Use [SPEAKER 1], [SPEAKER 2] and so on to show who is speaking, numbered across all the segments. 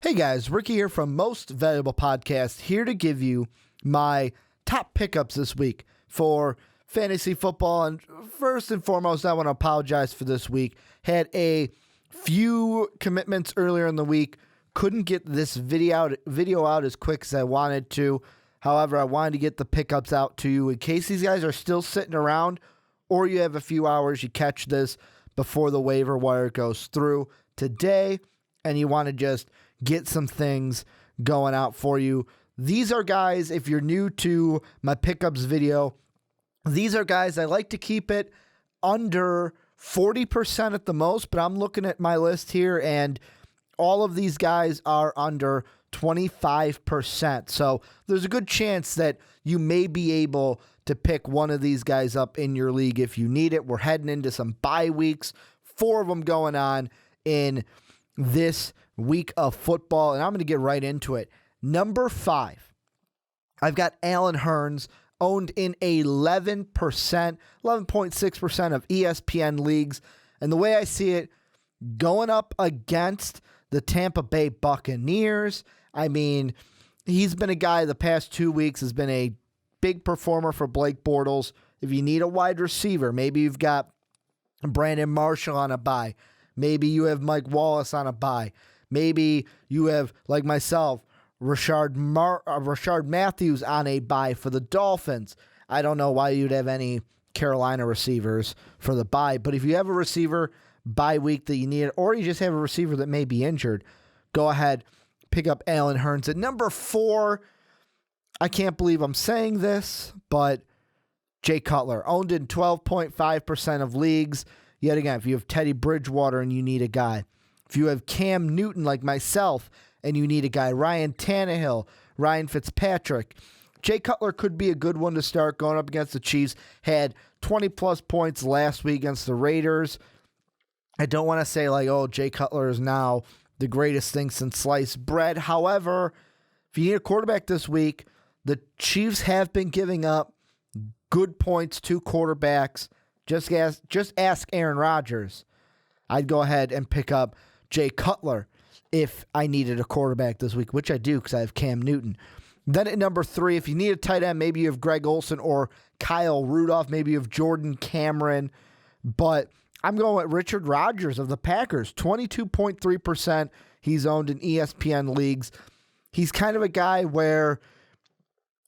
[SPEAKER 1] Hey guys, Ricky here from Most Valuable Podcast, here to give you my top pickups this week for fantasy football. And first and foremost, I want to apologize for this week. Had a few commitments earlier in the week. Couldn't get this video out as quick as I wanted to. However, I wanted to get the pickups out to you in case these guys are still sitting around or you have a few hours, you catch this before the waiver wire goes through today and you want to just get some things going out for you. These are guys, if you're new to my pickups video, these are guys I like to keep it under 40% at the most, but I'm looking at my list here and all of these guys are under 25%. So there's a good chance that you may be able to pick one of these guys up in your league if you need it. We're heading into some bye weeks, 4 of them going on in this week of football, and I'm going to get right into it. Number 5, I've got Hurns, owned in 11.6% of ESPN leagues. And the way I see it, going up against the Tampa Bay Buccaneers, I mean, he's been a guy the past 2 weeks, has been a big performer for Blake Bortles. If you need a wide receiver, maybe you've got Brandon Marshall on a bye. Maybe you have Mike Wallace on a bye. Maybe you have, like myself, Rashard Matthews on a bye for the Dolphins. I don't know why you'd have any Carolina receivers for the bye, but if you have a receiver bye week that you need, or you just have a receiver that may be injured, go ahead, pick up Hurns. At number 4, I can't believe I'm saying this, but Jay Cutler, owned in 12.5% of leagues. Yet again, if you have Teddy Bridgewater and you need a guy, if you have Cam Newton like myself and you need a guy, Ryan Tannehill, Ryan Fitzpatrick, Jay Cutler could be a good one to start going up against the Chiefs. Had 20-plus points last week against the Raiders. I don't want to say like, oh, Jay Cutler is now the greatest thing since sliced bread. However, if you need a quarterback this week, the Chiefs have been giving up good points to quarterbacks. Just ask Aaron Rodgers. I'd go ahead and pick up Jay Cutler if I needed a quarterback this week, which I do because I have Cam Newton. Then at number 3, if you need a tight end, maybe you have Greg Olsen or Kyle Rudolph. Maybe you have Jordan Cameron. But I'm going with Richard Rodgers of the Packers, 22.3%. He's owned in ESPN leagues. He's kind of a guy where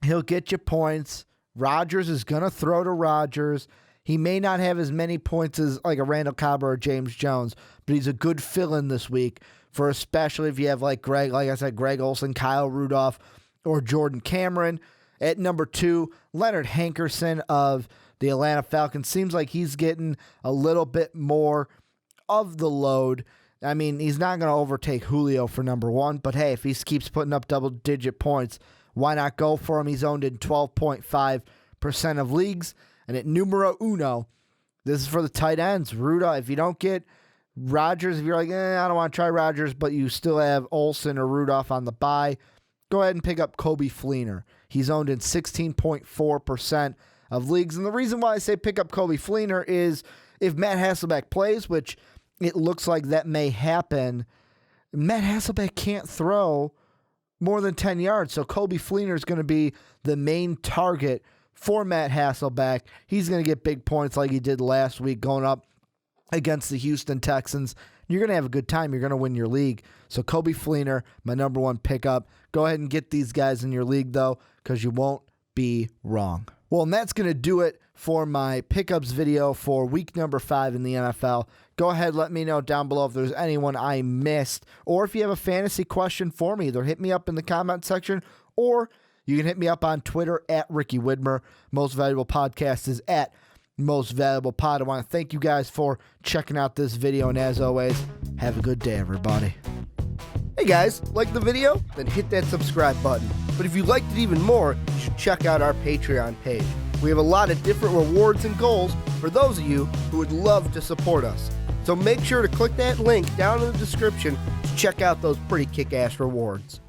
[SPEAKER 1] he'll get you points. Rodgers is going to throw to Rodgers. He may not have as many points as like a Randall Cobb or James Jones, but he's a good fill-in this week for especially if you have like I said, Greg Olsen, Kyle Rudolph, or Jordan Cameron. At number 2, Leonard Hankerson of the Atlanta Falcons. Seems like he's getting a little bit more of the load. I mean, he's not going to overtake Julio for number 1, but hey, if he keeps putting up double-digit points, why not go for him? He's owned in 12.5% of leagues. And at numero uno, this is for the tight ends. Rudolph, if you don't get Rodgers, if you're like, I don't want to try Rodgers, but you still have Olsen or Rudolph on the bye, go ahead and pick up Coby Fleener. He's owned in 16.4% of leagues. And the reason why I say pick up Coby Fleener is if Matt Hasselbeck plays, which it looks like that may happen, Matt Hasselbeck can't throw more than 10 yards. So Coby Fleener is going to be the main target for Matt Hasselbeck. He's going to get big points like he did last week going up against the Houston Texans. You're going to have a good time. You're going to win your league. So Coby Fleener, my number 1 pickup. Go ahead and get these guys in your league, though, because you won't be wrong. Well, and that's going to do it for my pickups video for week number 5 in the NFL. Go ahead, let me know down below if there's anyone I missed, or if you have a fantasy question for me. Either hit me up in the comment section, or you can hit me up on Twitter at Ricky Widmer. Most Valuable Podcast is at Most Valuable Pod. I want to thank you guys for checking out this video, and as always, have a good day, everybody.
[SPEAKER 2] Hey guys, like the video? Then hit that subscribe button. But if you liked it even more, you should check out our Patreon page. We have a lot of different rewards and goals for those of you who would love to support us. So make sure to click that link down in the description to check out those pretty kick-ass rewards.